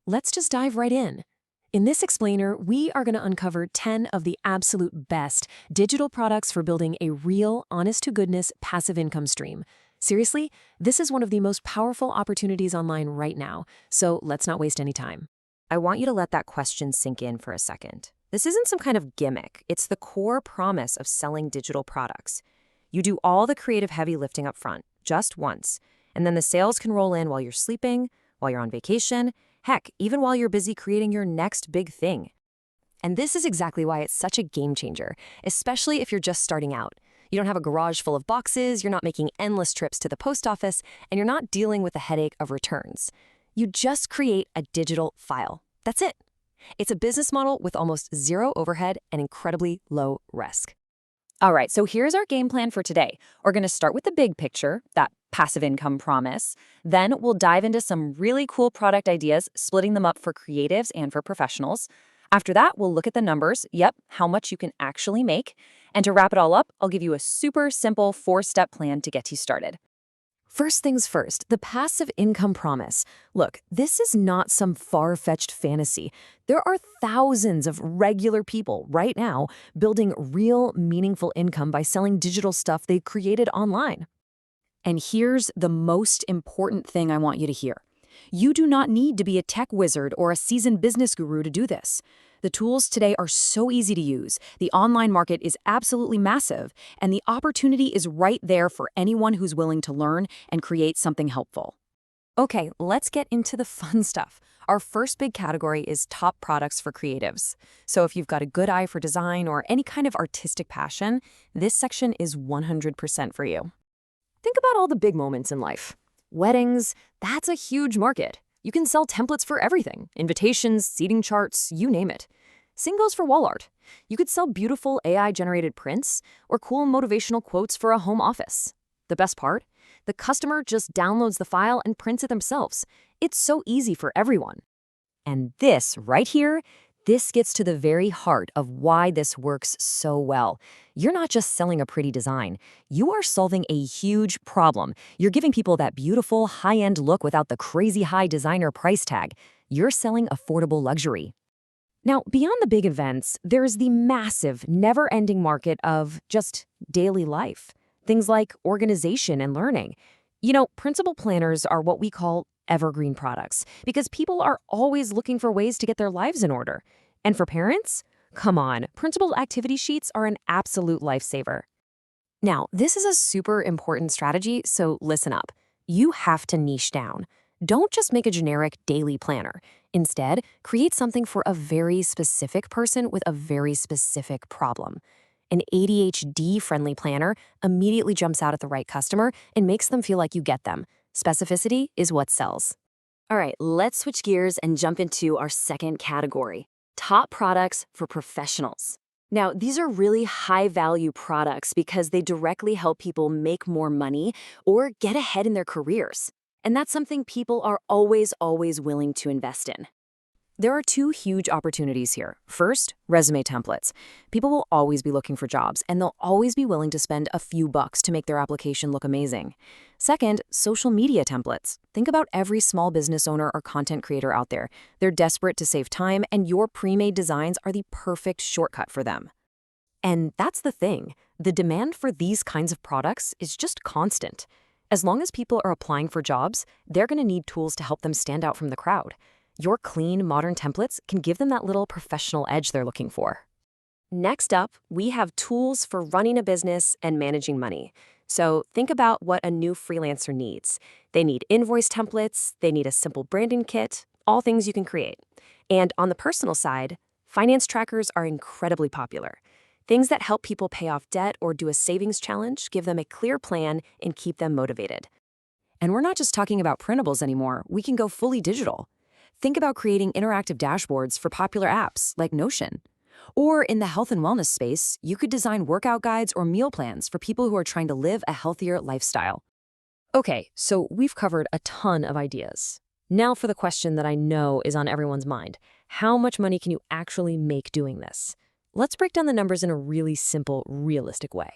Let's just dive right in. In this explainer, we are going to uncover 10 of the absolute best digital products for building a real, honest-to-goodness passive income stream. Seriously, this is one of the most powerful opportunities online right now, so let's not waste any time. I want you to let that question sink in for a second. This isn't some kind of gimmick. It's the core promise of selling digital products. You do all the creative heavy lifting up front, just once, and then the sales can roll in while you're sleeping, while you're on vacation, heck, even while you're busy creating your next big thing. And this is exactly why it's such a game changer, especially if you're just starting out. You don't have a garage full of boxes, you're not making endless trips to the post office, and you're not dealing with the headache of returns. You just create a digital file. That's it. It's a business model with almost zero overhead and incredibly low risk. All right, so here's our game plan for today. We're going to start with the big picture, that passive income promise. Then we'll dive into some really cool product ideas, splitting them up for creatives and for professionals. After that, we'll look at the numbers, how much you can actually make. And to wrap it all up, I'll give you a super simple 4-step plan to get you started. First things first, the passive income promise. Look, this is not some far-fetched fantasy. There are thousands of regular people right now building real, meaningful income by selling digital stuff they created online. And here's the most important thing I want you to hear. You do not need to be a tech wizard or a seasoned business guru to do this. The tools today are so easy to use, the online market is absolutely massive, and the opportunity is right there for anyone who's willing to learn and create something helpful. Okay, let's get into the fun stuff. Our first big category is top products for creatives. So if you've got a good eye for design or any kind of artistic passion, this section is 100% for you. Think about all the big moments in life. Weddings, that's a huge market. You can sell templates for everything, invitations, seating charts, you name it. Same goes for wall art. You could sell beautiful AI-generated prints or cool motivational quotes for a home office. The best part? The customer just downloads the file and prints it themselves. It's so easy for everyone. And this right here, this gets to the very heart of why this works so well. You're not just selling a pretty design. You are solving a huge problem. You're giving people that beautiful, high-end look without the crazy high designer price tag. You're selling affordable luxury. Now, beyond the big events, there's the massive, never-ending market of just daily life. Things like organization and learning. You know, printable planners are what we call evergreen products because people are always looking for ways to get their lives in order. And for parents? Come on, printable activity sheets are an absolute lifesaver. Now, this is a super important strategy, so listen up. You have to niche down. Don't just make a generic daily planner. Instead, create something for a very specific person with a very specific problem. An ADHD-friendly planner immediately jumps out at the right customer and makes them feel like you get them. Specificity is what sells. All right, let's switch gears and jump into our second category, top products for professionals. Now, these are really high-value products because they directly help people make more money or get ahead in their careers. And that's something people are always willing to invest in. There are two huge opportunities here. First, resume templates. People will always be looking for jobs, and they'll always be willing to spend a few bucks to make their application look amazing. Second, social media templates. Think about every small business owner or content creator out there. They're desperate to save time, and your pre-made designs are the perfect shortcut for them. And that's the thing. The demand for these kinds of products is just constant. As long as people are applying for jobs, they're going to need tools to help them stand out from the crowd. Your clean, modern templates can give them that little professional edge they're looking for. Next up, we have tools for running a business and managing money. So think about what a new freelancer needs. They need invoice templates, they need a simple branding kit, all things you can create. And on the personal side, finance trackers are incredibly popular. Things that help people pay off debt or do a savings challenge give them a clear plan and keep them motivated. And we're not just talking about printables anymore, we can go fully digital. Think about creating interactive dashboards for popular apps like Notion. Or in the health and wellness space, you could design workout guides or meal plans for people who are trying to live a healthier lifestyle. Okay, so we've covered a ton of ideas. Now for the question that I know is on everyone's mind. How much money can you actually make doing this? Let's break down the numbers in a really simple, realistic way.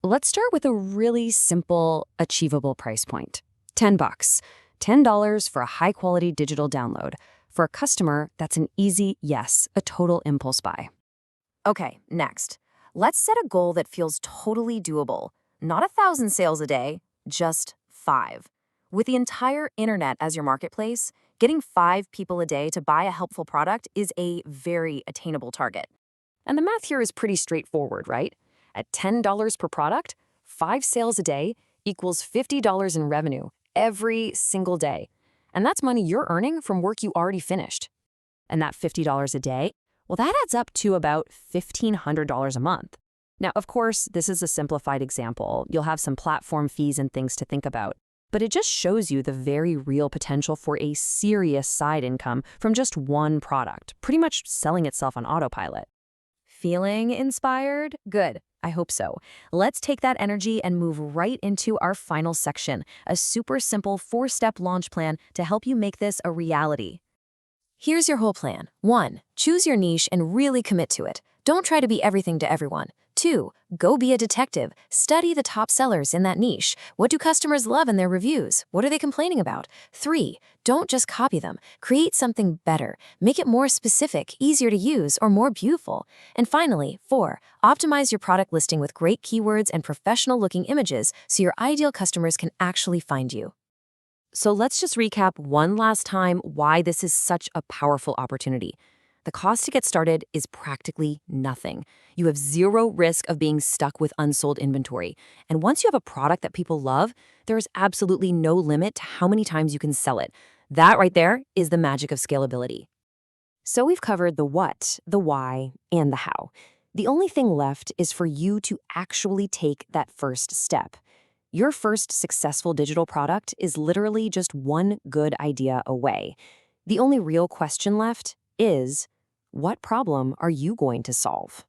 Let's start with a really simple, achievable price point. $10. $10 for a high-quality digital download. For a customer, that's an easy yes, a total impulse buy. Okay, next. Let's set a goal that feels totally doable. Not 1,000 sales a day, just 5. With the entire internet as your marketplace, getting 5 people a day to buy a helpful product is a very attainable target. And the math here is pretty straightforward, right? At $10 per product, 5 sales a day equals $50 in revenue every single day. And that's money you're earning from work you already finished. And that $50 a day, well, that adds up to about $1,500 a month. Now, of course, this is a simplified example. You'll have some platform fees and things to think about. But it just shows you the very real potential for a serious side income from just one product, pretty much selling itself on autopilot. Feeling inspired? Good. I hope so. Let's take that energy and move right into our final section, a super simple 4-step launch plan to help you make this a reality. Here's your whole plan. 1. Choose your niche and really commit to it. Don't try to be everything to everyone. 2. Go be a detective. Study the top sellers in that niche. What do customers love in their reviews? What are they complaining about? 3. Don't just copy them. Create something better. Make it more specific, easier to use, or more beautiful. And finally, 4. Optimize your product listing with great keywords and professional-looking images so your ideal customers can actually find you. So let's just recap one last time why this is such a powerful opportunity. The cost to get started is practically nothing. You have zero risk of being stuck with unsold inventory. And once you have a product that people love, there is absolutely no limit to how many times you can sell it. That right there is the magic of scalability. So we've covered the what, the why, and the how. The only thing left is for you to actually take that first step. Your first successful digital product is literally just one good idea away. The only real question left is, what problem are you going to solve?